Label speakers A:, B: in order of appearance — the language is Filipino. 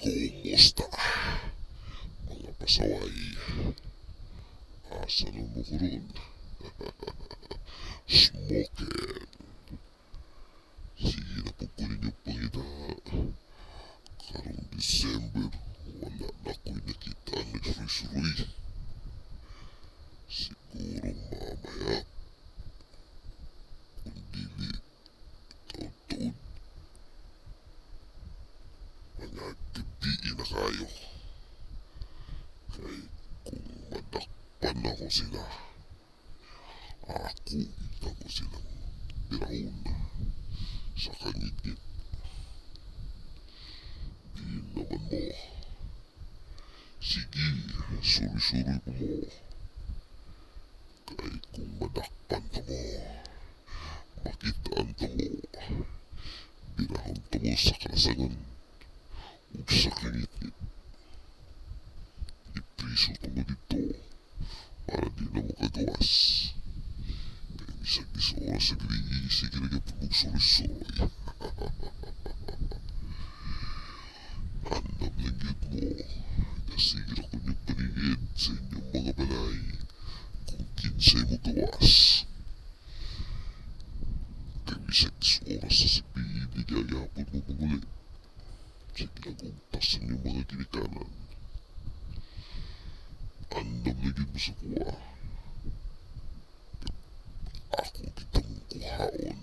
A: Kumusta mga pasaway? Asa nang mo karon? Smoking. Sige na po ko ninyong pangita. Karong December, wala na ko'y nakita ang nagsuroy-suroy. Siguro mamaya, kung dili, taon-taon, mga gabi na kayo. Kay kung madakpan ako sila, ako itago silang birahon sa kanyigit. Di naman mo. Sige, suri-suri ko mo. Kay kung madakpan ka mo, makitaan ka mo, birahon ka mo sa kalasangan ug sa kanyigit. Ipriso ka mo dito para di na mo kagawas. Kaya bisag di sa oras sa gabi, sige na gapon mong suri-suri. Andam lang yun mo. Nasigil ako niyong paningid sa inyong mga balay kung kinsay mo gawas. Kaya bisag di sa oras sa sabihin, nigayapon mo manguli. Sige na gugtas sa inyong mga ginikanan. Andam lang yun mo sa kuha. Ako kita mong kuhaon.